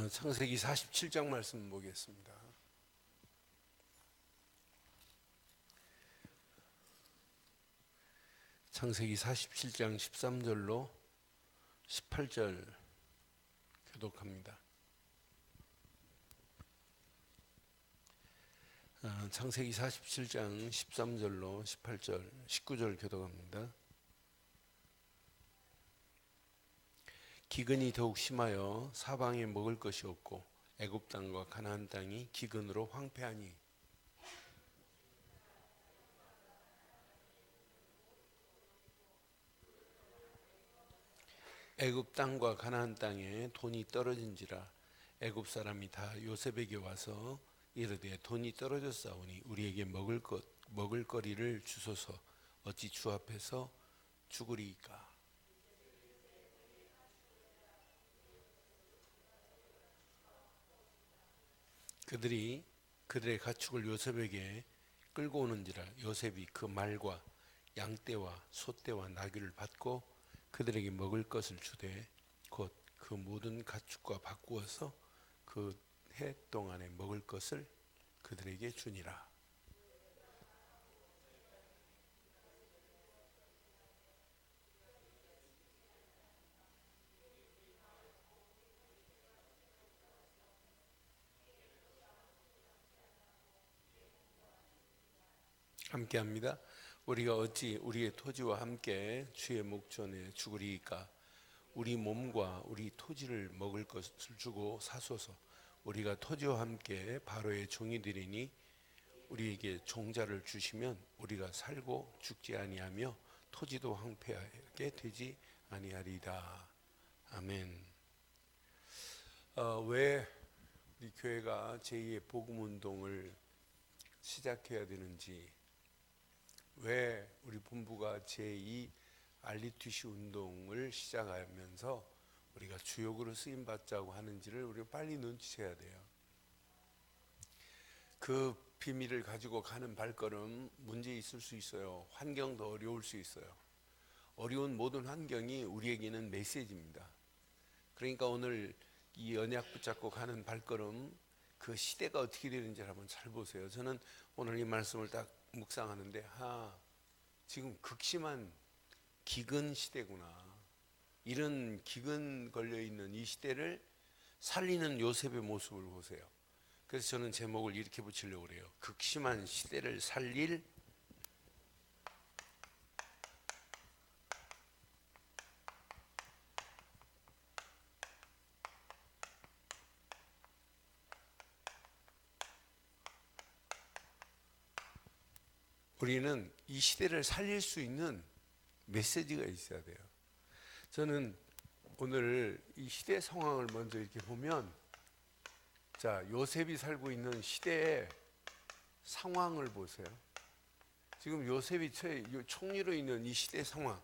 창세기 47장 말씀 보겠습니다. 창세기 47장 13절로 18절 교독합니다. 창세기 47장 13절로 18절, 19절 교독합니다. 기근이 더욱 심하여 사방에 먹을 것이 없고 애굽 땅과 가나안 땅이 기근으로 황폐하니 애굽 땅과 가나안 땅에 돈이 떨어진지라 애굽 사람이 다 요셉에게 와서 이르되 돈이 떨어졌사오니 우리에게 먹을거리를 주소서. 어찌 주 앞에서 죽으리이까. 그들이 그들의 가축을 요셉에게 끌고 오는지라 요셉이 그 말과 양떼와 소떼와 나귀를 받고 그들에게 먹을 것을 주되 곧 그 모든 가축과 바꾸어서 그 해 동안에 먹을 것을 그들에게 주니라. 함께합니다. 우리가 어찌 우리의 토지와 함께 주의 목전에 죽으리이까. 우리 몸과 우리 토지를 먹을 것을 주고 사소서. 우리가 토지와 함께 바로의 종이 되리니 우리에게 종자를 주시면 우리가 살고 죽지 아니하며 토지도 황폐하게 되지 아니하리이다. 아멘. 왜 우리 교회가 제2의 복음운동을 시작해야 되는지, 왜 우리 본부가 제2 알리티시 운동을 시작하면서 우리가 주역으로 쓰임받자고 하는지를 우리가 빨리 눈치채야 돼요. 그 비밀을 가지고 가는 발걸음 문제 있을 수 있어요. 환경도 어려울 수 있어요. 어려운 모든 환경이 우리에게는 메시지입니다. 그러니까 오늘 이 언약 붙잡고 가는 발걸음, 그 시대가 어떻게 되는지 한번 잘 보세요. 저는 오늘 이 말씀을 딱 묵상하는데 지금 극심한 기근 시대구나. 이런 기근 걸려있는 이 시대를 살리는 요셉의 모습을 보세요. 그래서 저는 제목을 이렇게 붙이려고 그래요. 극심한 시대를 살릴 우리는 이 시대를 살릴 수 있는 메시지가 있어야 돼요. 저는 오늘 이 시대 상황을 먼저 이렇게 보면, 자, 요셉이 살고 있는 시대의 상황을 보세요. 지금 요셉이 총리로 있는 이 시대 상황,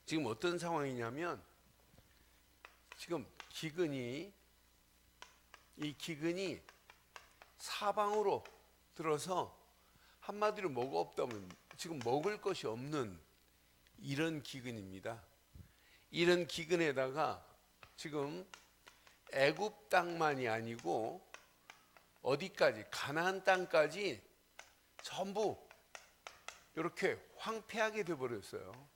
지금 어떤 상황이냐면, 지금 이 기근이 사방으로 들어서 한마디로 뭐가 없다면 지금 먹을 것이 없는 이런 기근입니다. 이런 기근에다가 지금 애굽 땅만이 아니고 어디까지, 가나안 땅까지 전부 이렇게 황폐하게 돼버렸어요.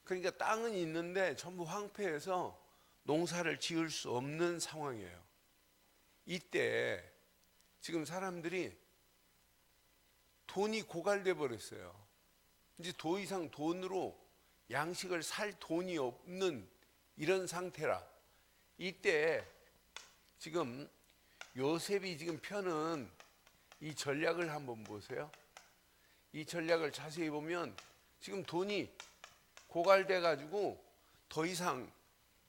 그러니까 땅은 있는데 전부 황폐해서 농사를 지을 수 없는 상황이에요. 이때 지금 사람들이 돈이 고갈돼 버렸어요. 이제 더 이상 돈으로 양식을 살 돈이 없는 이런 상태라. 이때 지금 요셉이 지금 펴는 이 전략을 한번 보세요. 이 전략을 자세히 보면 지금 돈이 고갈돼 가지고 더 이상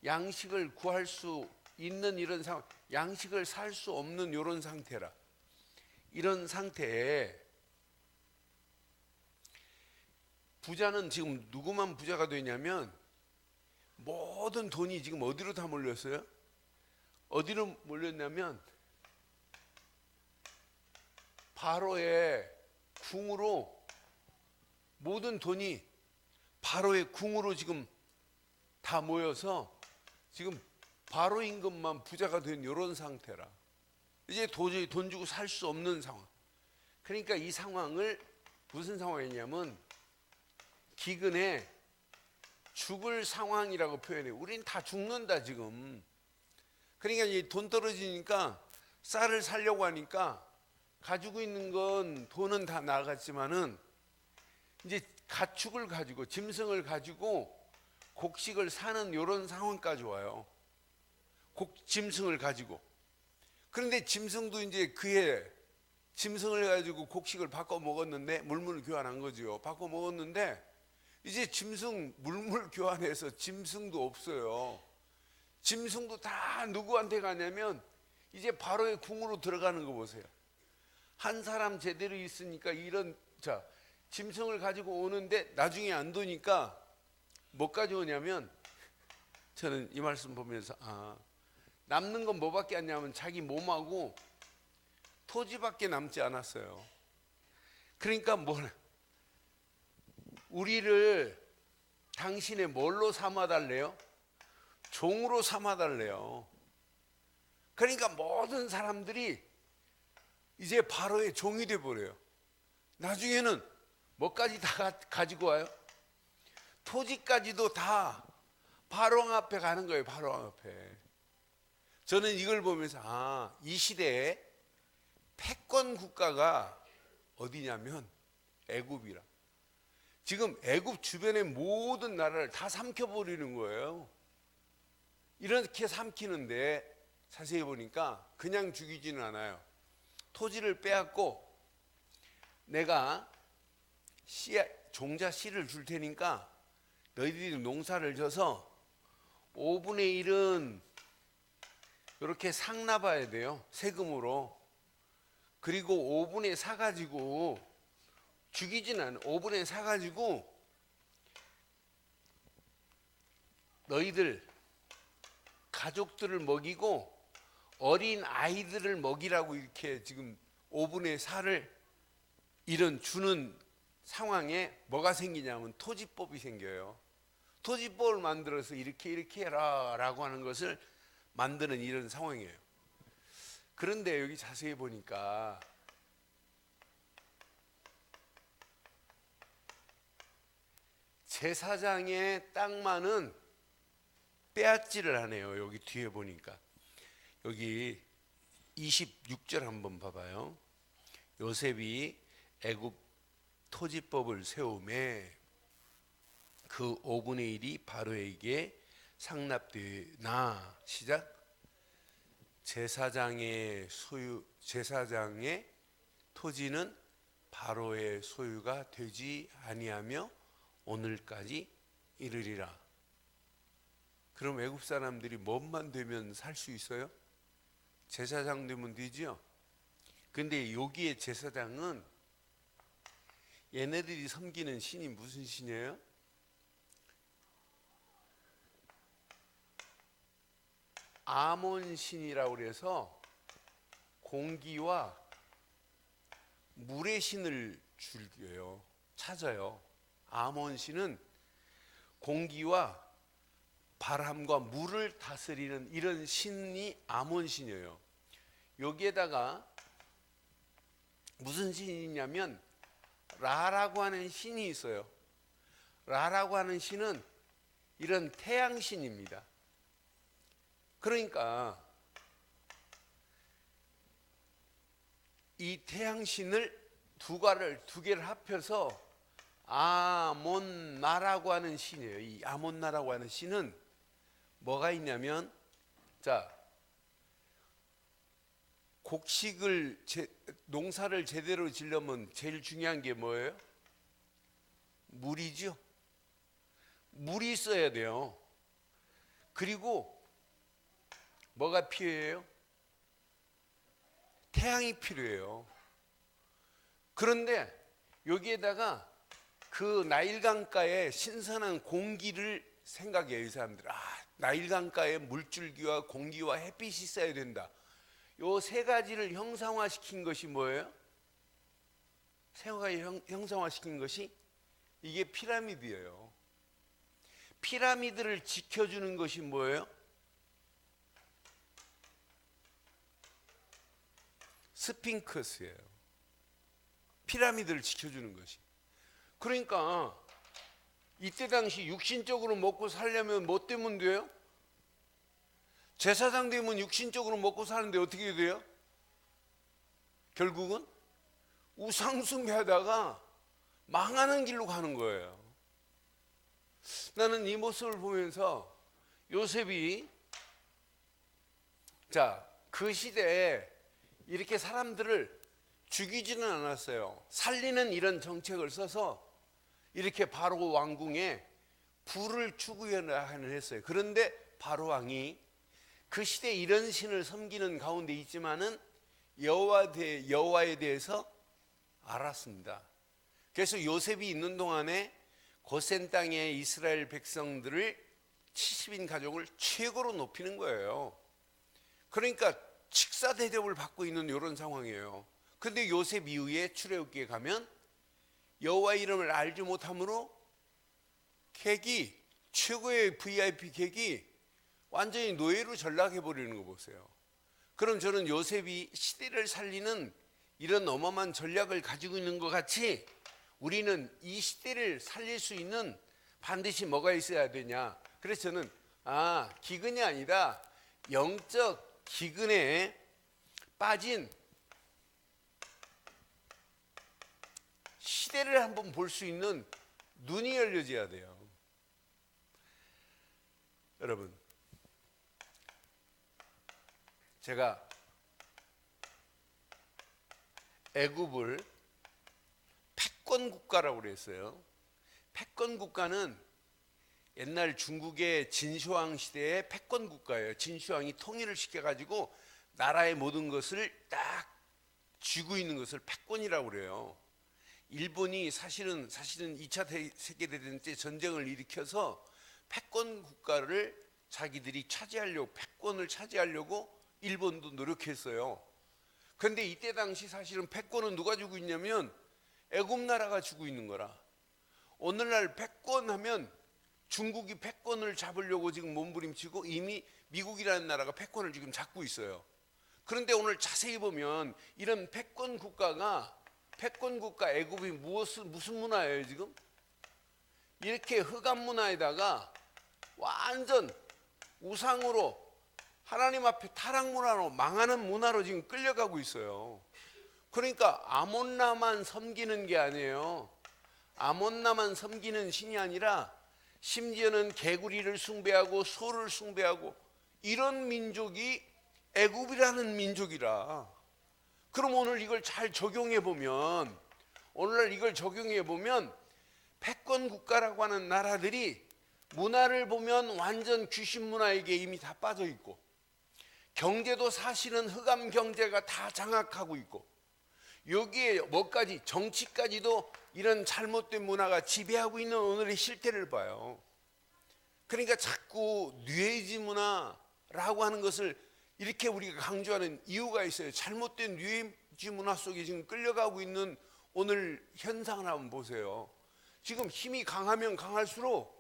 양식을 구할 수 있는 이런 상황, 양식을 살 수 없는 이런 상태라. 이런 상태에 부자는 지금 누구만 부자가 되냐면 모든 돈이 지금 어디로 다 몰렸어요? 어디로 몰렸냐면 바로의 궁으로, 모든 돈이 바로의 궁으로 지금 다 모여서 지금 바로 임금만 부자가 된 이런 상태라. 이제 도저히 돈 주고 살 수 없는 상황. 그러니까 이 상황을 무슨 상황이냐면 기근에 죽을 상황이라고 표현해요. 우린 다 죽는다 지금. 그러니까 이 돈 떨어지니까 쌀을 사려고 하니까 가지고 있는 건 돈은 다 나갔지만은 이제 가축을 가지고 짐승을 가지고 곡식을 사는 이런 상황까지 와요. 짐승을 가지고. 그런데 짐승도 이제 그해 짐승을 가지고 곡식을 바꿔 먹었는데 물물 교환한 거죠. 바꿔 먹었는데 이제 짐승 물물 교환해서 짐승도 없어요. 짐승도 다 누구한테 가냐면 이제 바로의 궁으로 들어가는 거 보세요. 한 사람 제대로 있으니까 이런 짐승을 가지고 오는데 나중에 안 도니까 뭐 가져오냐면 저는 이 말씀 보면서 남는 건 뭐밖에 안 냐면 자기 몸하고 토지밖에 남지 않았어요. 그러니까 우리를 당신의 뭘로 삼아달래요? 종으로 삼아달래요. 그러니까 모든 사람들이 이제 바로의 종이 돼버려요. 나중에는 뭐까지 다 가지고 와요? 토지까지도 다 바로왕 앞에 가는 거예요. 바로왕 앞에. 저는 이걸 보면서 이 시대에 패권 국가가 어디냐면 애굽이라. 지금 애굽 주변의 모든 나라를 다 삼켜버리는 거예요. 이렇게 삼키는데 자세히 보니까 그냥 죽이지는 않아요. 토지를 빼앗고 내가 종자 씨를 줄 테니까 너희들이 농사를 져서 5분의 1은 이렇게 상납해야 돼요. 세금으로. 그리고 5분의 4 가지고 죽이진 않아요. 5분의 4 가지고 너희들 가족들을 먹이고 어린 아이들을 먹이라고 이렇게 지금 5분의 4를 이런 주는 상황에 뭐가 생기냐면 토지법이 생겨요. 토지법을 만들어서 이렇게 해라 라고 하는 것을 만드는 이런 상황이에요. 그런데 여기 자세히 보니까 제사장의 땅만은 빼앗지를 않아요. 여기 뒤에 보니까 여기 26절 한번 봐봐요. 요셉이 애굽 토지법을 세우매 그 5분의 1이 바로에게 상납되나. 시작. 제사장의 토지는 바로의 소유가 되지 아니하며 오늘까지 이르리라. 그럼 애굽 사람들이 뭐만 되면 살 수 있어요? 제사장 되면 되지요. 근데 여기에 제사장은 얘네들이 섬기는 신이 무슨 신이에요? 아몬 신이라고 그래서 공기와 물의 신을 즐겨요. 찾아요. 아몬 신은 공기와 바람과 물을 다스리는 이런 신이 아몬 신이에요. 여기에다가 무슨 신이냐면 라라고 하는 신이 있어요. 라라고 하는 신은 이런 태양신입니다. 그러니까 이 태양신을 두 개를 합해서 아몬나라고 하는 신이에요. 이 아몬나라고 하는 신은 뭐가 있냐면 곡식을 농사를 제대로 지려면 제일 중요한 게 뭐예요? 물이죠. 물이 있어야 돼요. 그리고 뭐가 필요해요? 태양이 필요해요. 그런데 여기에다가 그 나일강가의 신선한 공기를 생각해요. 이 사람들. 나일강가에 물줄기와 공기와 햇빛이 있어야 된다. 요 세 가지를 형상화시킨 것이 뭐예요? 세 가지 형상화시킨 것이 이게 피라미드예요. 피라미드를 지켜주는 것이 뭐예요? 스핑크스예요. 피라미드를 지켜주는 것이. 그러니까 이때 당시 육신적으로 먹고 살려면 뭐 때문 돼요? 제사장 되면 육신적으로 먹고 사는데 어떻게 돼요? 결국은 우상숭배하다가 망하는 길로 가는 거예요. 나는 이 모습을 보면서 요셉이 그 시대에 이렇게 사람들을 죽이지는 않았어요. 살리는 이런 정책을 써서 이렇게 바로 왕궁에 불을 추구하는 했어요. 그런데 바로 왕이 그 시대에 이런 신을 섬기는 가운데 있지만은 여호와에 대해서 알았습니다. 그래서 요셉이 있는 동안에 고센 땅의 이스라엘 백성들을 70인 가족을 최고로 높이는 거예요. 그러니까 식사 대접을 받고 있는 이런 상황이에요. 근데 요셉 이후에 출애굽기에 가면 여호와 이름을 알지 못함으로 객이, 최고의 VIP 객이 완전히 노예로 전락해 버리는 거 보세요. 그럼 저는 요셉이 시대를 살리는 이런 어마어마한 전략을 가지고 있는 것 같이 우리는 이 시대를 살릴 수 있는 반드시 뭐가 있어야 되냐. 그래서 저는 기근이 아니라 영적 기근에 빠진 시대를 한번 볼 수 있는 눈이 열려져야 돼요. 여러분, 제가 애굽을 패권 국가라고 그랬어요. 패권 국가는 옛날 중국의 진시황 시대의 패권 국가예요. 진시황이 통일을 시켜가지고 나라의 모든 것을 딱 쥐고 있는 것을 패권이라고 그래요. 일본이 사실은 2차 세계대전 때 전쟁을 일으켜서 패권 국가를 자기들이 차지하려고, 패권을 차지하려고 일본도 노력했어요. 그런데 이때 당시 사실은 패권은 누가 주고 있냐면 애굽 나라가 주고 있는 거라. 오늘날 패권하면 중국이 패권을 잡으려고 지금 몸부림치고 이미 미국이라는 나라가 패권을 지금 잡고 있어요. 그런데 오늘 자세히 보면 이런 패권 국가 애굽이 무슨 문화예요 지금? 이렇게 흑암 문화에다가 완전 우상으로 하나님 앞에 타락 문화로 망하는 문화로 지금 끌려가고 있어요. 그러니까 아몬나만 섬기는 게 아니에요. 아몬나만 섬기는 신이 아니라 심지어는 개구리를 숭배하고 소를 숭배하고 이런 민족이 애굽이라는 민족이라. 그럼 오늘 이걸 잘 적용해 보면, 오늘날 이걸 적용해 보면 패권 국가라고 하는 나라들이 문화를 보면 완전 귀신 문화에게 이미 다 빠져 있고, 경제도 사실은 흑암 경제가 다 장악하고 있고, 여기에 뭐까지 정치까지도 이런 잘못된 문화가 지배하고 있는 오늘의 실태를 봐요. 그러니까 자꾸 뉘에이지 문화라고 하는 것을 이렇게 우리가 강조하는 이유가 있어요. 잘못된 뉘에이지 문화 속에 지금 끌려가고 있는 오늘 현상을 한번 보세요. 지금 힘이 강하면 강할수록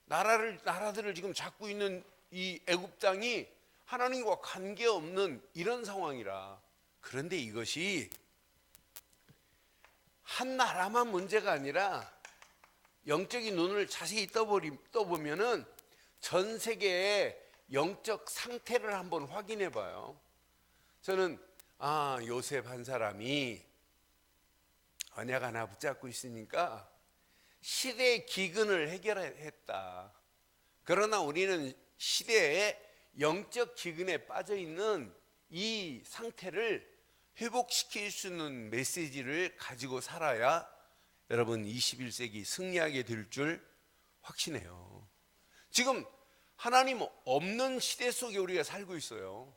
나라들을 지금 잡고 있는 이 애굽 땅이 하나님과 관계없는 이런 상황이라. 그런데 이것이 한 나라만 문제가 아니라 영적인 눈을 자세히 떠보면은 전 세계의 영적 상태를 한번 확인해 봐요. 저는 요셉 한 사람이 언약 하나 붙잡고 있으니까 시대의 기근을 해결했다. 그러나 우리는 시대의 영적 기근에 빠져 있는 이 상태를 회복시킬 수 있는 메시지를 가지고 살아야 여러분 21세기 승리하게 될 줄 확신해요. 지금 하나님 없는 시대 속에 우리가 살고 있어요.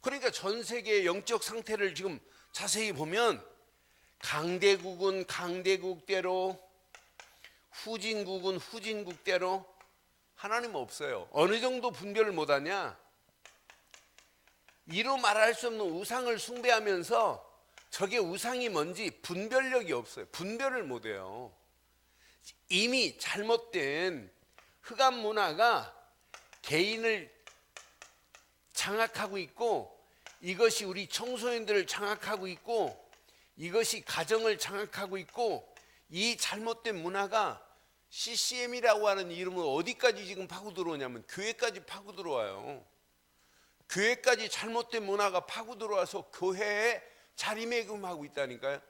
그러니까 전 세계의 영적 상태를 지금 자세히 보면 강대국은 강대국대로, 후진국은 후진국대로 하나님 없어요. 어느 정도 분별을 못하냐? 이루 말할 수 없는 우상을 숭배하면서 저게 우상이 뭔지 분별력이 없어요. 분별을 못해요. 이미 잘못된 흑암 문화가 개인을 장악하고 있고 이것이 우리 청소년들을 장악하고 있고, 이것이 가정을 장악하고 있고, 이 잘못된 문화가 CCM이라고 하는 이름으로 어디까지 지금 파고 들어오냐면 교회까지 파고 들어와요. 교회까지 잘못된 문화가 파고 들어와서 교회에 자리매김하고 있다니까요.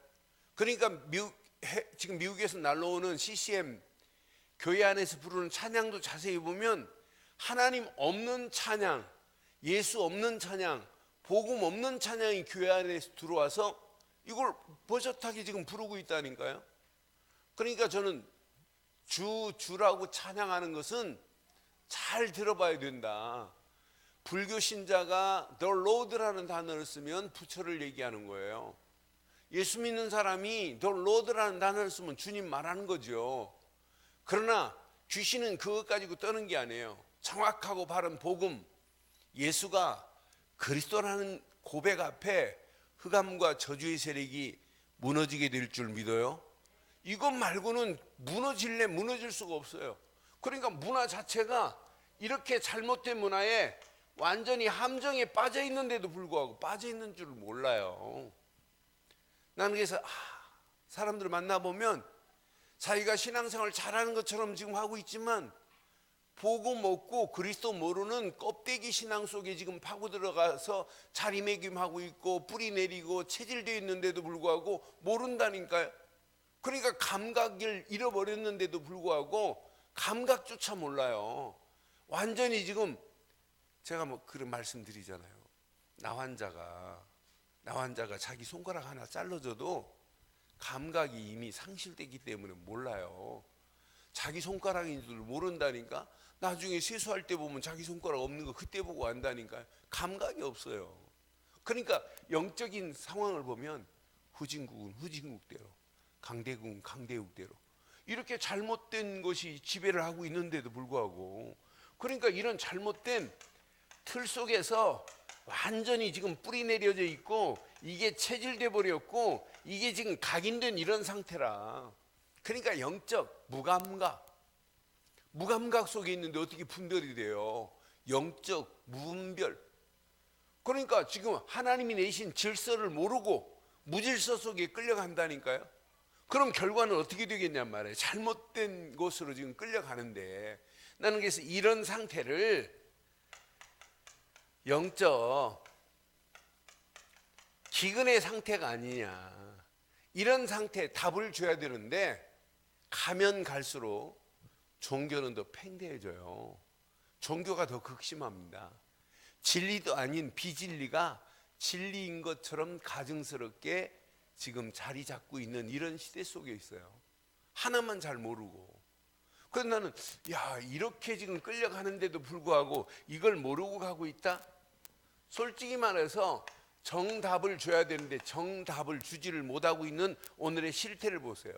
그러니까 지금 미국에서 날라오는 CCM, 교회 안에서 부르는 찬양도 자세히 보면 하나님 없는 찬양, 예수 없는 찬양, 복음 없는 찬양이 교회 안에서 들어와서 이걸 버젓하게 지금 부르고 있다니까요. 그러니까 저는 주라고 찬양하는 것은 잘 들어봐야 된다. 불교 신자가 The Lord라는 단어를 쓰면 부처를 얘기하는 거예요. 예수 믿는 사람이 The Lord라는 단어를 쓰면 주님 말하는 거죠. 그러나 귀신은 그것 가지고 떠는 게 아니에요. 정확하고 바른 복음, 예수가 그리스도라는 고백 앞에 흑암과 저주의 세력이 무너지게 될 줄 믿어요? 이것 말고는 무너질 수가 없어요. 그러니까 문화 자체가 이렇게 잘못된 문화에 완전히 함정에 빠져 있는데도 불구하고 빠져 있는 줄 몰라요. 나는 그래서 사람들 만나보면 자기가 신앙생활 잘하는 것처럼 지금 하고 있지만 복음 없고 그리스도 모르는 껍데기 신앙 속에 지금 파고 들어가서 자리매김하고 있고 뿌리 내리고 체질되어 있는데도 불구하고 모른다니까요. 그러니까 감각을 잃어버렸는데도 불구하고 감각조차 몰라요. 완전히 지금 제가 뭐 그런 말씀드리잖아요. 나 환자가 자기 손가락 하나 잘라줘도 감각이 이미 상실되기 때문에 몰라요. 자기 손가락인 줄 모른다니까. 나중에 세수할 때 보면 자기 손가락 없는 거 그때 보고 안다니까요. 감각이 없어요. 그러니까 영적인 상황을 보면 후진국은 후진국대로, 강대국은 강대국대로 이렇게 잘못된 것이 지배를 하고 있는데도 불구하고, 그러니까 이런 잘못된 틀 속에서 완전히 지금 뿌리 내려져 있고 이게 체질돼 버렸고 이게 지금 각인된 이런 상태라. 그러니까 영적 무감각 속에 있는데 어떻게 분별이 돼요? 영적 무분별. 그러니까 지금 하나님이 내신 질서를 모르고 무질서 속에 끌려간다니까요. 그럼 결과는 어떻게 되겠냔 말이에요. 잘못된 곳으로 지금 끌려가는데, 나는 그래서 이런 상태를 영적 기근의 상태가 아니냐, 이런 상태에 답을 줘야 되는데 가면 갈수록 종교는 더 팽대해져요. 종교가 더 극심합니다. 진리도 아닌 비진리가 진리인 것처럼 가증스럽게 지금 자리 잡고 있는 이런 시대 속에 있어요. 하나만 잘 모르고. 그래서 나는 이렇게 지금 끌려가는데도 불구하고 이걸 모르고 가고 있다? 솔직히 말해서 정답을 줘야 되는데 정답을 주지를 못하고 있는 오늘의 실태를 보세요.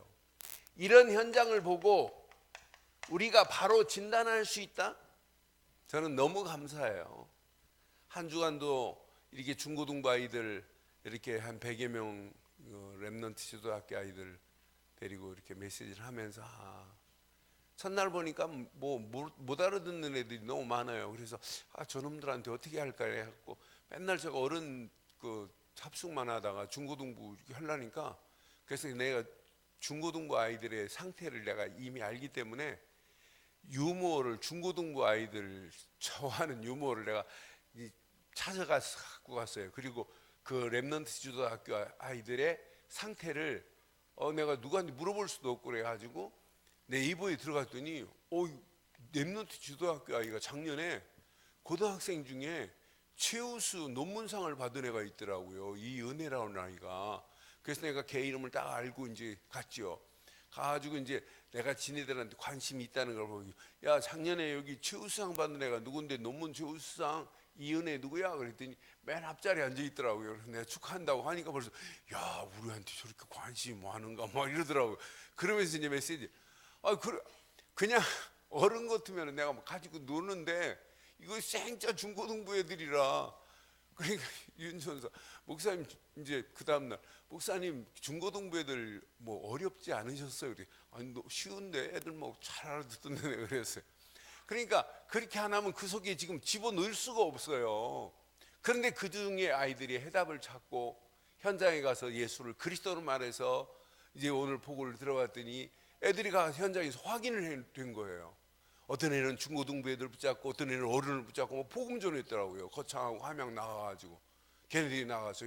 이런 현장을 보고 우리가 바로 진단할 수 있다? 저는 너무 감사해요. 한 주간도 이렇게 중고등부 아이들 이렇게 한 100여 명 렘넌트 지도학교 아이들 데리고 이렇게 메시지를 하면서 첫날 보니까 뭐 못 알아듣는 애들이 너무 많아요. 그래서 저놈들한테 어떻게 할까 해갖고 맨날 제가 어른 그 합숙만 하다가 중고등부 이렇게 하려니까, 그래서 내가 중고등부 아이들의 상태를 내가 이미 알기 때문에 유머를, 중고등부 아이들 좋아하는 유머를 내가 찾아가서 갖고 갔어요. 그리고 그 렘넌트 지도학교 아이들의 상태를 내가 누구한테 물어볼 수도 없고 그래가지고 네이버에 들어갔더니 렘넌트 지도학교 아이가 작년에 고등학생 중에 최우수 논문상을 받은 애가 있더라고요. 이은혜라는 아이가. 그래서 내가 걔 이름을 딱 알고 이제 갔죠. 가가지고 이제 내가 지네들한테 관심이 있다는 걸 보고, 야, 작년에 여기 최우수상 받은 애가 누군데 논문 최우수상 이은혜 누구야? 그랬더니 맨 앞자리에 앉아 있더라고요. 그래서 내가 축하한다고 하니까 벌써 우리한테 저렇게 관심이 많은가 막 이러더라고요. 그러면서 이제 메시지, 그냥 어른 같으면 내가 가지고 노는데 이거 생짜 중고등부 애들이라. 그러니까 윤전사 목사님 이제 그 다음날, 목사님 중고등부 애들 뭐 어렵지 않으셨어요? 그래. 아니 쉬운데 애들 뭐 잘 알아듣던데 그랬어요. 그러니까 그렇게 안 하면 그 속에 지금 집어넣을 수가 없어요. 그런데 그 중에 아이들이 해답을 찾고 현장에 가서 예수를 그리스도로 말해서 이제 오늘 보고를 들어봤더니 애들이 가 현장에서 확인을 된 거예요. 어떤 애는 중고등부 애들 붙잡고 어떤 애는 어른을 붙잡고 뭐 복음 전했더라고요. 거창하고 함양 나가가지고 걔네들이 나가서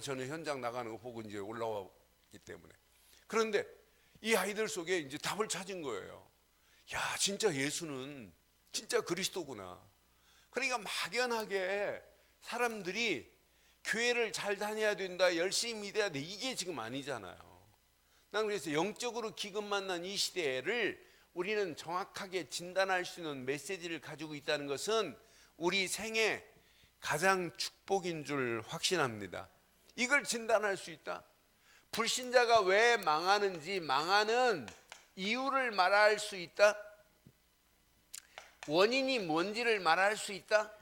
저는 현장 나가는 거 보고 이제 올라왔기 때문에. 그런데 이 아이들 속에 이제 답을 찾은 거예요. 야, 진짜 예수는 진짜 그리스도구나. 그러니까 막연하게 사람들이 교회를 잘 다녀야 된다, 열심히 믿어야 돼, 이게 지금 아니잖아요. 난 그래서 영적으로 기금 만난 이 시대를 우리는 정확하게 진단할 수 있는 메시지를 가지고 있다는 것은 우리 생애 가장 축복인 줄 확신합니다. 이걸 진단할 수 있다. 불신자가 왜 망하는지, 망하는 이유를 말할 수 있다. 원인이 뭔지를 말할 수 있다.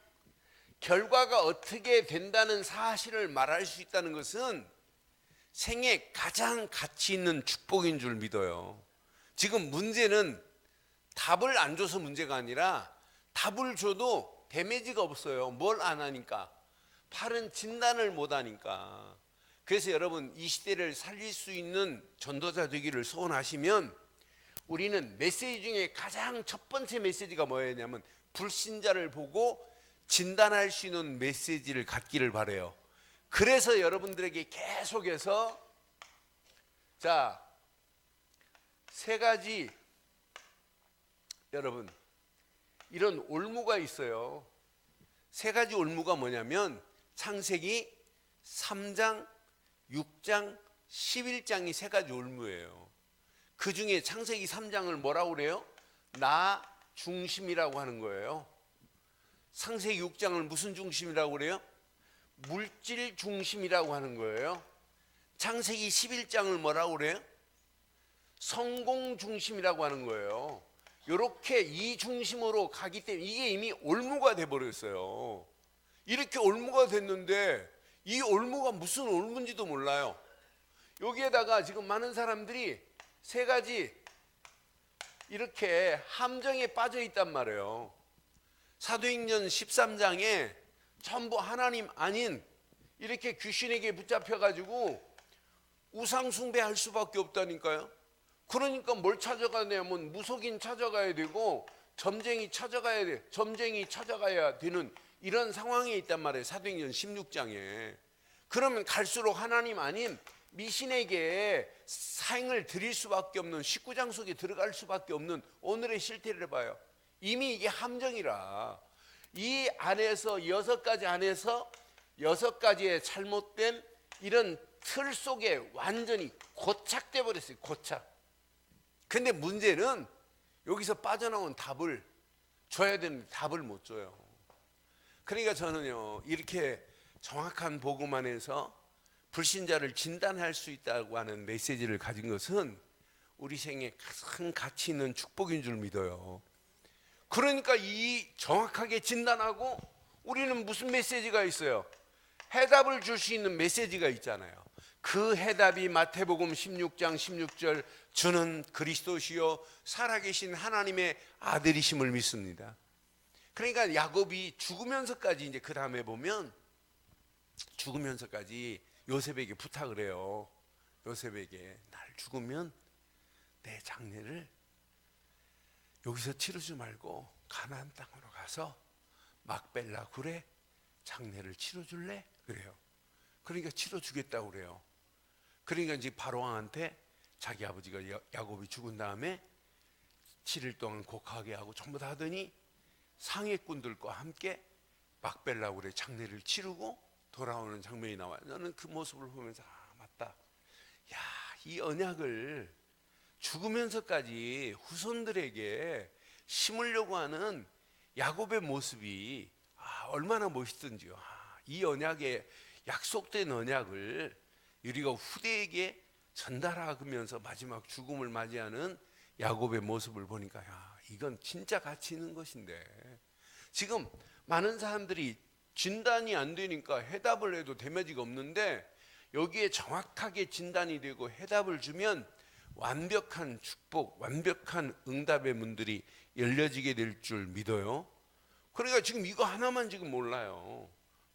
결과가 어떻게 된다는 사실을 말할 수 있다는 것은 생애 가장 가치 있는 축복인 줄 믿어요. 지금 문제는 답을 안 줘서 문제가 아니라 답을 줘도 데미지가 없어요. 뭘 안 하니까. 바른 진단을 못 하니까. 그래서 여러분, 이 시대를 살릴 수 있는 전도자 되기를 소원하시면 우리는 메시지 중에 가장 첫 번째 메시지가 뭐였냐면 불신자를 보고 진단할 수 있는 메시지를 갖기를 바라요. 그래서 여러분들에게 계속해서 자, 세 가지 여러분 이런 올무가 있어요. 세 가지 올무가 뭐냐면 창세기 3장, 6장, 11장이 세 가지 올무예요. 그 중에 창세기 3장을 뭐라고 그래요? 나 중심이라고 하는 거예요. 창세기 6장을 무슨 중심이라고 그래요? 물질 중심이라고 하는 거예요. 창세기 11장을 뭐라고 그래요? 성공 중심이라고 하는 거예요. 이렇게 이 중심으로 가기 때문에 이게 이미 올무가 돼버렸어요. 이렇게 올무가 됐는데 이 올무가 무슨 올무인지도 몰라요. 여기에다가 지금 많은 사람들이 세 가지 이렇게 함정에 빠져 있단 말이에요. 사도행전 13장에 전부 하나님 아닌 이렇게 귀신에게 붙잡혀가지고 우상 숭배할 수밖에 없다니까요. 그러니까 뭘 찾아가냐면 무속인 찾아가야 되고 점쟁이 찾아가야 되는 이런 상황에 있단 말이에요. 사도행전 16장에. 그러면 갈수록 하나님 아닌 미신에게 사행을 드릴 수밖에 없는 19장 속에 들어갈 수밖에 없는 오늘의 실태를 봐요. 이미 이게 함정이라 이 안에서 6가지 안에서 6가지의 잘못된 이런 틀 속에 완전히 고착돼 버렸어요. 고착. 근데 문제는 여기서 빠져나온 답을 줘야 되는데 답을 못 줘요. 그러니까 저는요, 이렇게 정확한 복음 안에서 불신자를 진단할 수 있다고 하는 메시지를 가진 것은 우리 생에 큰 가치 있는 축복인 줄 믿어요. 그러니까 이 정확하게 진단하고 우리는 무슨 메시지가 있어요? 해답을 줄 수 있는 메시지가 있잖아요. 그 해답이 마태복음 16장 16절 주는 그리스도시요 살아계신 하나님의 아들이심을 믿습니다. 그러니까 야곱이 죽으면서까지 이제 그 다음에 보면 죽으면서까지 요셉에게 부탁을 해요. 요셉에게 날 죽으면 내 장례를 여기서 치르지 말고 가나안 땅으로 가서 막벨라 굴에 장례를 치러줄래? 그래요. 그러니까 치러주겠다고 그래요. 그러니까 이제 바로왕한테 자기 아버지가 야곱이 죽은 다음에 7일 동안 곡하게 하고 전부 다 하더니 상해꾼들과 함께 막벨라 굴에 장례를 치르고 돌아오는 장면이 나와요. 저는 그 모습을 보면서 맞다. 야, 이 언약을 죽으면서까지 후손들에게 심으려고 하는 야곱의 모습이 얼마나 멋있던지요. 이 언약에 약속된 언약을 우리가 후대에게 전달하면서 마지막 죽음을 맞이하는 야곱의 모습을 보니까 이건 진짜 가치 있는 것인데 지금 많은 사람들이 진단이 안 되니까 해답을 해도 데미지가 없는데 여기에 정확하게 진단이 되고 해답을 주면 완벽한 축복, 완벽한 응답의 문들이 열려지게 될 줄 믿어요. 그러니까 지금 이거 하나만 지금 몰라요.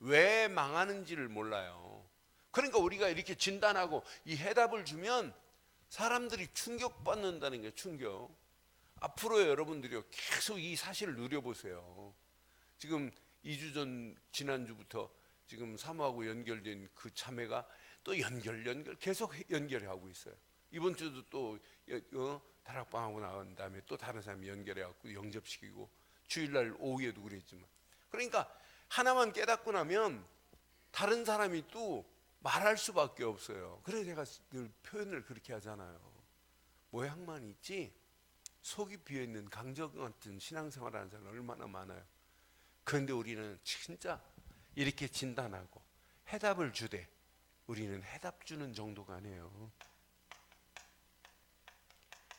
왜 망하는지를 몰라요. 그러니까 우리가 이렇게 진단하고 이 해답을 주면 사람들이 충격받는다는 게 충격. 앞으로 여러분들이 계속 이 사실을 누려보세요. 지금 2주 전 지난주부터 지금 사모하고 연결된 그 자매가 또 연결 계속 연결하고 있어요. 이번 주도 또 다락방하고 나온 다음에 또 다른 사람이 연결해갖고 영접시키고 주일날 오후에도 그랬지만, 그러니까 하나만 깨닫고 나면 다른 사람이 또 말할 수밖에 없어요. 그래서 제가 늘 표현을 그렇게 하잖아요. 모양만 있지 속이 비어있는 강정 같은 신앙생활하는 사람 얼마나 많아요. 그런데 우리는 진짜 이렇게 진단하고 해답을 주되 우리는 해답 주는 정도가 아니에요.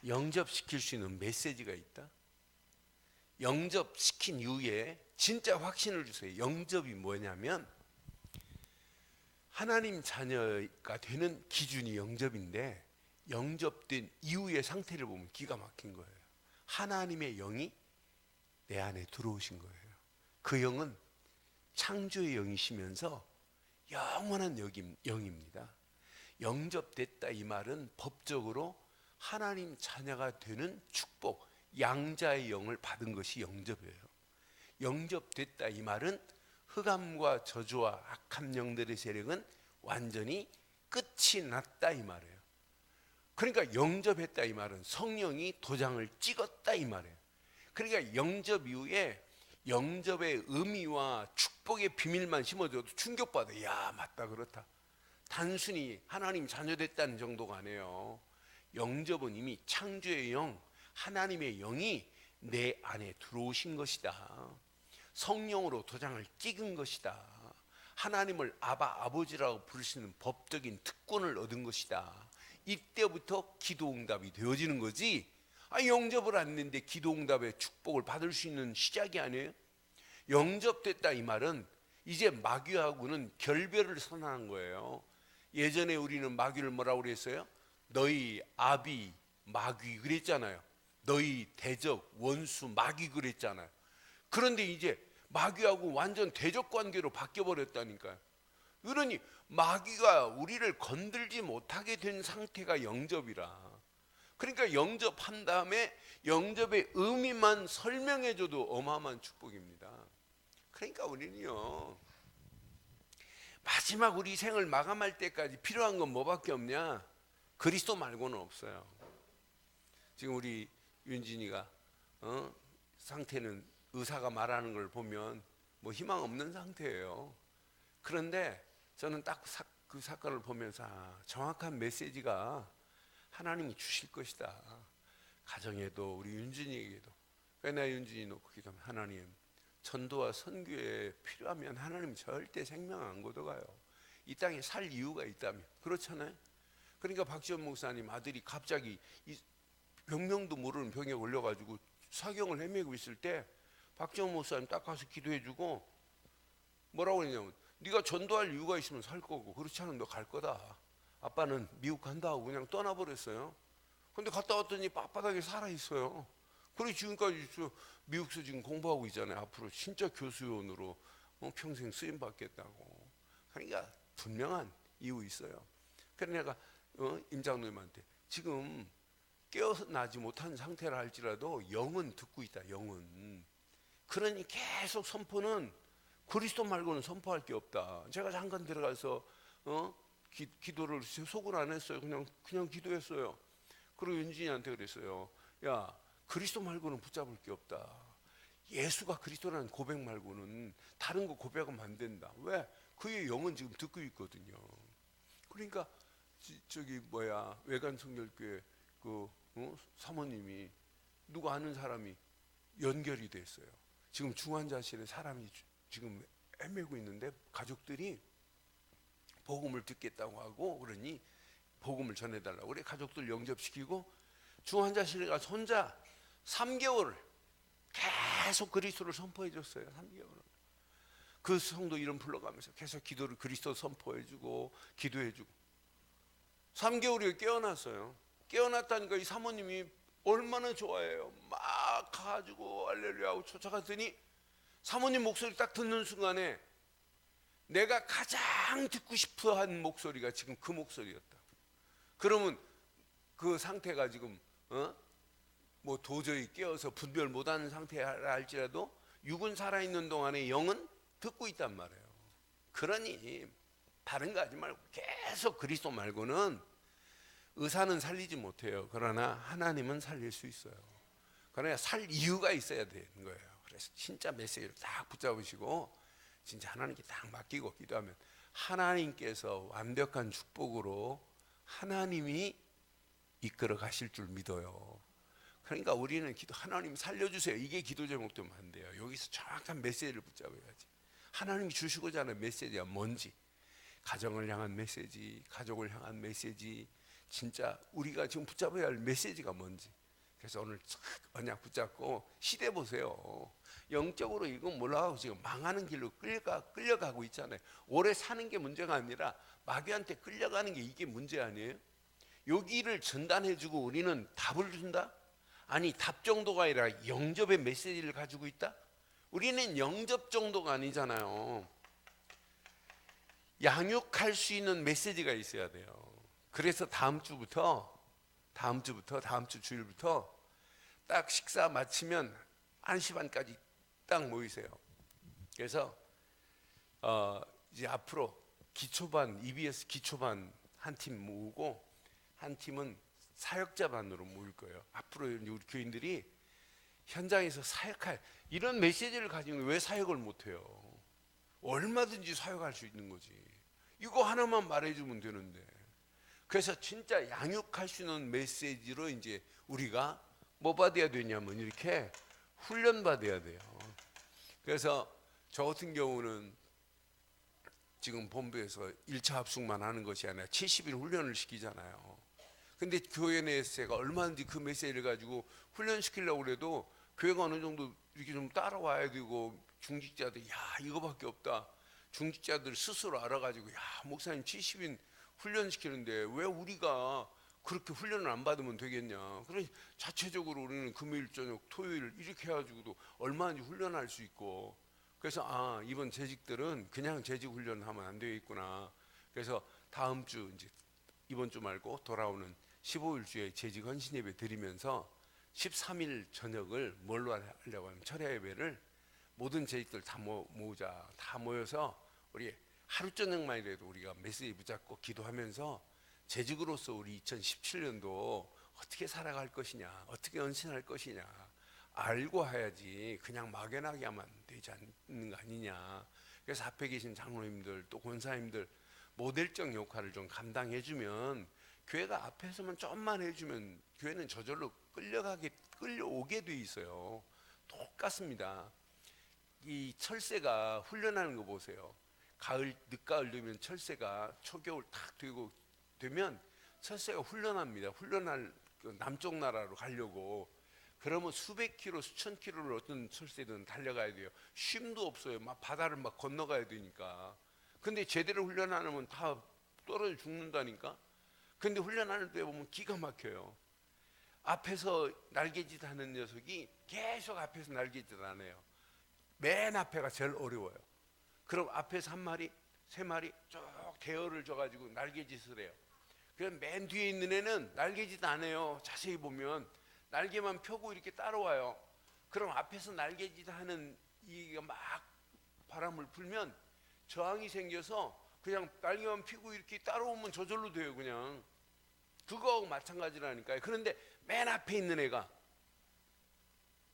영접시킬 수 있는 메시지가 있다. 영접시킨 이후에 진짜 확신을 주세요. 영접이 뭐냐면 하나님 자녀가 되는 기준이 영접인데, 영접된 이후의 상태를 보면 기가 막힌 거예요. 하나님의 영이 내 안에 들어오신 거예요. 그 영은 창조의 영이시면서 영원한 영입니다. 영접됐다 이 말은 법적으로 하나님 자녀가 되는 축복, 양자의 영을 받은 것이 영접이에요. 영접됐다 이 말은 흑암과 저주와 악한 영들의 세력은 완전히 끝이 났다 이 말이에요. 그러니까 영접했다 이 말은 성령이 도장을 찍었다 이 말이에요. 그러니까 영접 이후에 영접의 의미와 축복의 비밀만 심어줘도 충격받아. 야, 맞다, 그렇다. 단순히 하나님 자녀됐다는 정도가 아니에요. 영접은 이미 창조의 영, 하나님의 영이 내 안에 들어오신 것이다. 성령으로 도장을 찍은 것이다. 하나님을 아버지라고 부르시는 법적인 특권을 얻은 것이다. 이때부터 기도응답이 되어지는 거지. 영접을 안 했는데 기도응답의 축복을 받을 수 있는 시작이 아니에요. 영접됐다 이 말은 이제 마귀하고는 결별을 선언한 거예요. 예전에 우리는 마귀를 뭐라고 그랬어요? 너희 아비 마귀 그랬잖아요. 너희 대적 원수 마귀 그랬잖아요. 그런데 이제 마귀하고 완전 대적 관계로 바뀌어버렸다니까요. 그러니 마귀가 우리를 건들지 못하게 된 상태가 영접이라. 그러니까 영접한 다음에 영접의 의미만 설명해줘도 어마어마한 축복입니다. 그러니까 우리는요, 마지막 우리 생을 마감할 때까지 필요한 건 뭐밖에 없냐? 그리스도 말고는 없어요. 지금 우리 윤진이가 상태는 의사가 말하는 걸 보면 뭐 희망 없는 상태예요. 그런데 저는 딱 그 사건을 보면서 정확한 메시지가 하나님이 주실 것이다. 가정에도 우리 윤진이에게도. 그러나 윤진이 놓고 기도하면 하나님 전도와 선교에 필요하면 하나님 절대 생명 안 걷어가요. 이 땅에 살 이유가 있다면. 그렇잖아요. 그러니까 박지원 목사님 아들이 갑자기 병명도 모르는 병에 걸려가지고 사경을 헤매고 있을 때 박지원 목사님 딱 가서 기도해주고 뭐라고 했냐면 네가 전도할 이유가 있으면 살 거고 그렇지 않으면 너 갈 거다. 아빠는 미국 간다 하고 그냥 떠나버렸어요. 근데 갔다 왔더니 빳빳하게 살아있어요. 그리고 지금까지 미국에서 지금 공부하고 있잖아요. 앞으로 진짜 교수원으로 평생 쓰임 받겠다고. 그러니까 분명한 이유 있어요. 그래서 내가 임 장로님한테 지금 깨어나지 못한 상태라 할지라도 영은 듣고 있다. 영은. 그러니 계속 선포는 그리스도 말고는 선포할 게 없다. 제가 잠깐 들어가서 기도를 속을 안 했어요. 그냥 기도했어요. 그리고 윤진이한테 그랬어요. 야, 그리스도 말고는 붙잡을 게 없다. 예수가 그리스도라는 고백 말고는 다른 거 고백하면 안 된다. 왜? 그의 영은 지금 듣고 있거든요. 그러니까 외관 성결교회 사모님이 누구 아는 사람이 연결이 됐어요. 지금 중환자실에 사람이 지금 헤매고 있는데 가족들이 복음을 듣겠다고 하고 그러니 복음을 전해달라고 그래. 가족들 영접시키고 중환자실에 가서 혼자 3개월 계속 그리스도를 선포해 줬어요. 3개월. 그 성도 이름 불러가면서 계속 기도를 그리스도 선포해주고 기도해주고 3개월이 깨어났어요. 깨어났다니까 이 사모님이 얼마나 좋아해요. 막 가지고 할렐루야 하고 쫓아갔더니 사모님 목소리 딱 듣는 순간에 내가 가장 듣고 싶어 한 목소리가 지금 그 목소리였다. 그러면 그 상태가 지금 뭐 도저히 깨어서 분별 못하는 상태라 할지라도 육은 살아있는 동안에 영은 듣고 있단 말이에요. 그러니 다른 거 하지 말고 계속 그리스도 말고는 의사는 살리지 못해요. 그러나 하나님은 살릴 수 있어요. 그러나 살 이유가 있어야 되는 거예요. 그래서 진짜 메시지를 딱 붙잡으시고 진짜 하나님께 딱 맡기고 기도하면 하나님께서 완벽한 축복으로 하나님이 이끌어 가실 줄 믿어요. 그러니까 우리는 기도, 하나님 살려주세요, 이게 기도 제목되면 안 돼요. 여기서 정확한 메시지를 붙잡아야지. 하나님이 주시고자 하는 메시지가 뭔지, 가정을 향한 메시지, 가족을 향한 메시지, 진짜 우리가 지금 붙잡아야 할 메시지가 뭔지. 그래서 오늘 언약 붙잡고 시대 보세요. 영적으로 이건 몰라가고 지금 망하는 길로 끌려가고 있잖아요. 오래 사는 게 문제가 아니라 마귀한테 끌려가는 게 이게 문제 아니에요? 여기를 전단해주고 우리는 답을 준다? 아니, 답 정도가 아니라 영접의 메시지를 가지고 있다? 우리는 영접 정도가 아니잖아요. 양육할 수 있는 메시지가 있어야 돼요. 그래서 다음 주 주일부터 딱 식사 마치면 1시 반까지 딱 모이세요. 그래서 이제 앞으로 기초반, EBS 기초반 한 팀 모으고 한 팀은 사역자반으로 모일 거예요. 앞으로 우리 교인들이 현장에서 사역할 이런 메시지를 가지고 왜 사역을 못해요? 얼마든지 사역할 수 있는 거지. 이거 하나만 말해주면 되는데. 그래서 진짜 양육할 수 있는 메시지로 이제 우리가 뭐 받아야 되냐면 이렇게 훈련 받아야 돼요. 그래서 저 같은 경우는 지금 본부에서 1차 합숙만 하는 것이 아니라 70일 훈련을 시키잖아요. 근데 교회 내에서 얼마든지 그 메시지를 가지고 훈련시키려고 그래도 교회가 어느 정도 이렇게 좀 따라와야 되고, 중직자들 야 이거밖에 없다, 중직자들 스스로 알아가지고 야 목사님 70인 훈련시키는데 왜 우리가 그렇게 훈련을 안 받으면 되겠냐. 그래서 자체적으로 우리는 금요일 저녁 토요일 이렇게 해가지고도 얼마든지 훈련할 수 있고, 그래서 이번 재직들은 그냥 재직 훈련하면 안 되겠구나. 그래서 다음 주 이제 이번 주 말고 돌아오는 15일 주에 재직 헌신 예배 드리면서 13일 저녁을 뭘로 하려고 하면 철야 예배를 모든 재직들 다 모으자. 다 모여서 우리 하루 저녁만이라도 우리가 메시지 붙잡고 기도하면서 재직으로서 우리 2017년도 어떻게 살아갈 것이냐, 어떻게 헌신할 것이냐 알고 해야지 그냥 막연하게 하면 되지 않는 거 아니냐. 그래서 앞에 계신 장로님들 또 권사님들 모델적 역할을 좀 감당해주면, 교회가 앞에서만 좀만 해주면 교회는 저절로 끌려오게 돼 있어요. 똑같습니다. 이 철새가 훈련하는 거 보세요. 가을, 늦가을 되면 철새가 초겨울 탁 되면 철새가 훈련합니다. 훈련할 남쪽 나라로 가려고. 그러면 수백 킬로, 수천 킬로를 어떤 철새든 달려가야 돼요. 쉼도 없어요. 막 바다를 막 건너가야 되니까. 근데 제대로 훈련 안 하면 다 떨어져 죽는다니까. 근데 훈련하는 때 보면 기가 막혀요. 앞에서 날개짓 하는 녀석이 계속 앞에서 날개짓 안 해요. 맨 앞에가 제일 어려워요. 그럼 앞에서 한 마리, 세 마리 쭉 대어를 줘가지고 날개짓을 해요. 그럼 맨 뒤에 있는 애는 날개짓 안 해요. 자세히 보면 날개만 펴고 이렇게 따라와요. 그럼 앞에서 날개짓 하는 이가 막 바람을 불면 저항이 생겨서 그냥 날개만 펴고 이렇게 따라오면 저절로 돼요. 그냥 그거하고 마찬가지라니까요. 그런데 맨 앞에 있는 애가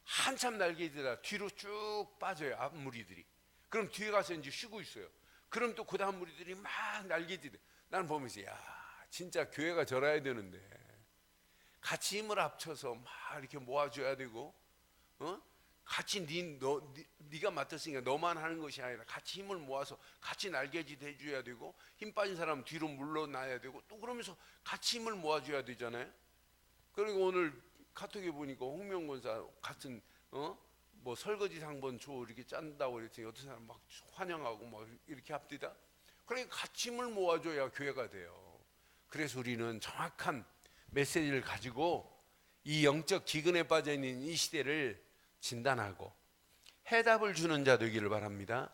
한참 날개짓하다 뒤로 쭉 빠져요. 앞 무리들이. 그럼 뒤에 가서 이제 쉬고 있어요. 그럼 또 그 다음 무리들이 막 날개짓해. 나는 보면서 야 진짜 교회가 저래야 되는데 같이 힘을 합쳐서 막 이렇게 모아줘야 되고, 같이 네가 맡았으니까 너만 하는 것이 아니라 같이 힘을 모아서 같이 날개짓 해줘야 되고, 힘 빠진 사람 뒤로 물러나야 되고, 또 그러면서 같이 힘을 모아줘야 되잖아요. 그리고 오늘 카톡에 보니까 홍명 권사 같은 뭐 설거지 상번 줘 이렇게 짠다고 그랬더니 어떤 사람 막 환영하고 막 이렇게 합디다. 그러니까 같이 힘을 모아줘야 교회가 돼요. 그래서 우리는 정확한 메시지를 가지고 이 영적 기근에 빠져 있는 이 시대를 진단하고 해답을 주는 자 되기를 바랍니다.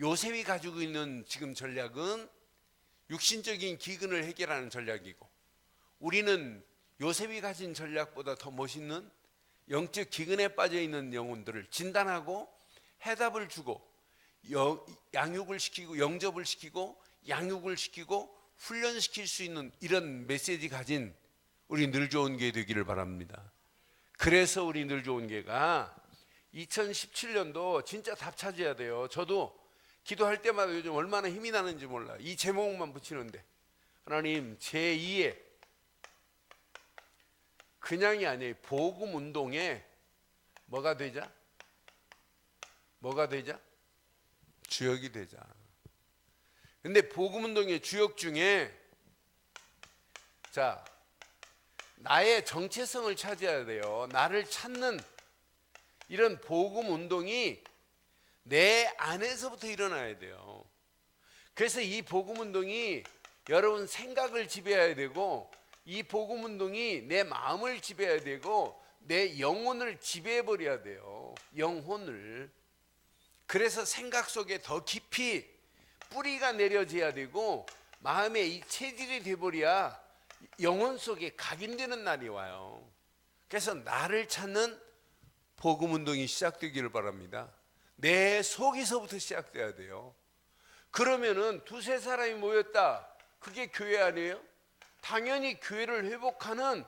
요셉이 가지고 있는 지금 전략은 육신적인 기근을 해결하는 전략이고, 우리는 요셉이 가진 전략보다 더 멋있는 영적 기근에 빠져 있는 영혼들을 진단하고 해답을 주고 양육을 시키고 영접을 시키고 양육을 시키고 훈련시킬 수 있는 이런 메시지 가진 우리 늘 좋은 교회 되기를 바랍니다. 그래서 우리 늘 좋은 교회가 2017년도 진짜 답 찾아야 돼요. 저도 기도할 때마다 요즘 얼마나 힘이 나는지 몰라. 이 제목만 붙이는데, 하나님 제2의 그냥이 아니에요. 복음 운동에 뭐가 되자? 뭐가 되자? 주역이 되자. 근데 복음 운동의 주역 중에 자, 나의 정체성을 찾아야 돼요. 나를 찾는 이런 복음 운동이 내 안에서부터 일어나야 돼요. 그래서 이 복음 운동이 여러분 생각을 지배해야 되고, 이 복음 운동이 내 마음을 지배해야 되고, 내 영혼을 지배해 버려야 돼요. 영혼을. 그래서 생각 속에 더 깊이 뿌리가 내려져야 되고, 마음에 이 체질이 돼버려야 영혼 속에 각인되는 날이 와요. 그래서 나를 찾는 복음 운동이 시작되기를 바랍니다. 내 속에서부터 시작돼야 돼요. 그러면은 두세 사람이 모였다, 그게 교회 아니에요? 당연히 교회를 회복하는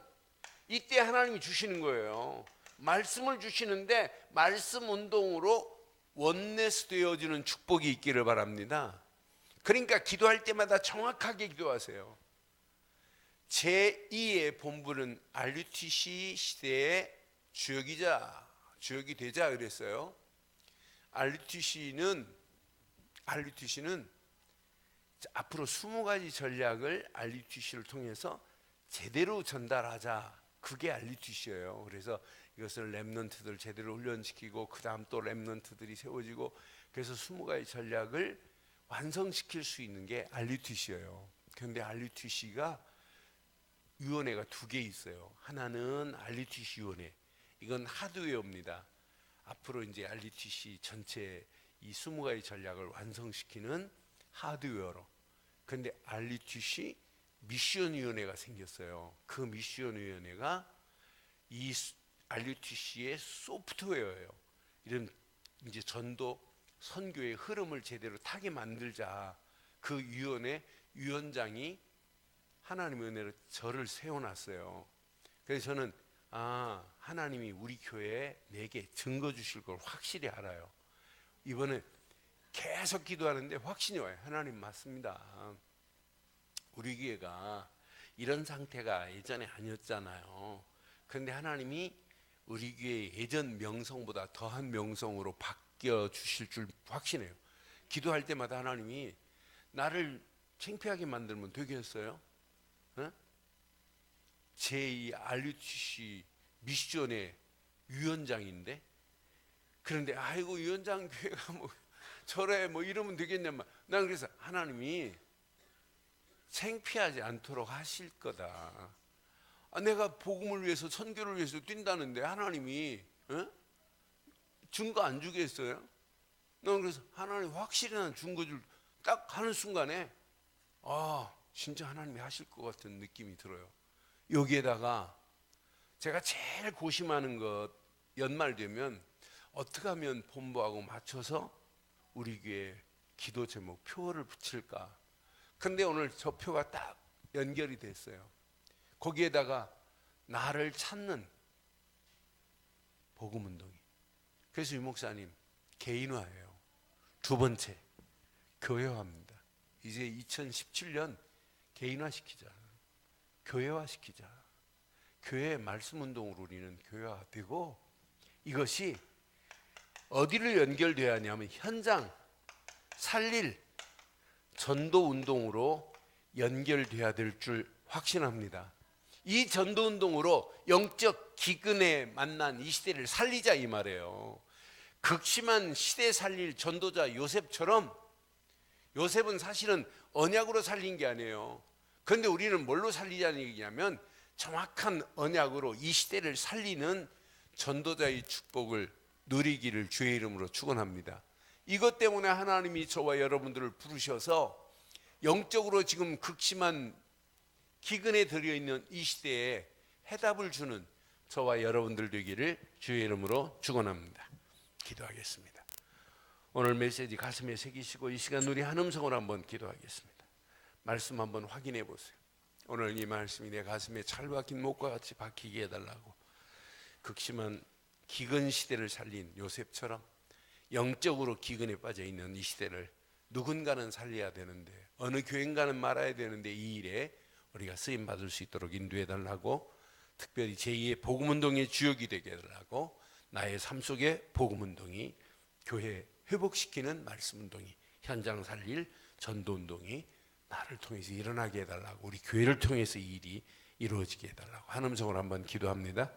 이때 하나님이 주시는 거예요. 말씀을 주시는데 말씀 운동으로 원내스 되어지는 축복이 있기를 바랍니다. 그러니까 기도할 때마다 정확하게 기도하세요. 제2의 본부는 RUTC 시대의 주역이 되자 그랬어요. RUTC는 앞으로 20가지 전략을 RUTC를 통해서 제대로 전달하자. 그게 RUTC예요. 그래서 이것을 렘넌트들 제대로 훈련시키고 그 다음 또 렘넌트들이 세워지고, 그래서 20가지 전략을 완성시킬 수 있는 게 RUTC예요. 그런데 RUTC가 위원회가 2개 있어요. 하나는 RUTC 위원회. 이건 하드웨어입니다. 앞으로 이제 RUTC 전체 이 20가지 전략을 완성시키는 하드웨어로. 그런데 RUTC 미션위원회가 생겼어요. 그 미션위원회가 이 RUTC의 소프트웨어예요. 이런 이제 전도 선교의 흐름을 제대로 타게 만들자. 그 위원회 위원장이 하나님의 은혜로 저를 세워놨어요. 그래서 저는 하나님이 우리 교회에 내게 증거 주실 걸 확실히 알아요. 이번에 계속 기도하는데 확신이 와요. 하나님 맞습니다. 우리 교회가 이런 상태가 예전에 아니었잖아요. 그런데 하나님이 우리 교회 예전 명성보다 더한 명성으로 바뀌어 주실 줄 확신해요. 기도할 때마다 하나님이 나를 창피하게 만들면 되겠어요? 제2 RUTC 미션의 위원장인데, 그런데 아이고 위원장 교회가 뭐 저래 뭐 이러면 되겠냐면, 난 그래서 하나님이 창피하지 않도록 하실 거다. 내가 복음을 위해서 선교를 위해서 뛴다는데 하나님이 증거 안 주겠어요? 난 그래서 하나님 확실한 증거를 딱 하는 순간에 진짜 하나님이 하실 것 같은 느낌이 들어요. 여기에다가 제가 제일 고심하는 것, 연말 되면 어떻게 하면 본부하고 맞춰서 우리 교회 기도 제목 표를 붙일까. 근데 오늘 저 표가 딱 연결이 됐어요. 거기에다가 나를 찾는 복음 운동이. 그래서 유 목사님 개인화예요. 두 번째 교회화입니다. 이제 2017년 개인화시키자. 교회화시키자. 교회의 말씀 운동으로 우리는 교회화되고, 이것이 어디를 연결돼야 하냐면 현장 살릴 전도 운동으로 연결돼야 될 줄 확신합니다. 이 전도 운동으로 영적 기근에 만난 이 시대를 살리자 이 말이에요. 극심한 시대 살릴 전도자 요셉처럼, 요셉은 사실은 언약으로 살린 게 아니에요. 그런데 우리는 뭘로 살리자는 얘기냐면 정확한 언약으로 이 시대를 살리는 전도자의 축복을 누리기를 주의 이름으로 축원합니다. 이것 때문에 하나님이 저와 여러분들을 부르셔서 영적으로 지금 극심한 기근에 들어있는 이 시대에 해답을 주는 저와 여러분들 되기를 주의 이름으로 축원합니다. 기도하겠습니다. 오늘 메시지 가슴에 새기시고 이 시간 우리 한 음성으로 한번 기도하겠습니다. 말씀 한번 확인해 보세요. 오늘 이 말씀이 내 가슴에 찰 박힌 목과 같이 박히게 해달라고. 극심한 기근 시대를 살린 요셉처럼 영적으로 기근에 빠져 있는 이 시대를 누군가는 살려야 되는데, 어느 교인가는 말아야 되는데, 이 일에 우리가 쓰임 받을 수 있도록 인도해 달라고, 특별히 제2의 복음운동의 주역이 되게 해달라고, 나의 삶 속에 복음운동이, 교회 회복시키는 말씀운동이, 현장 살릴 전도운동이 나를 통해서 일어나게 해달라고, 우리 교회를 통해서 이 일이 이루어지게 해달라고 한 음성으로 한번 기도합니다.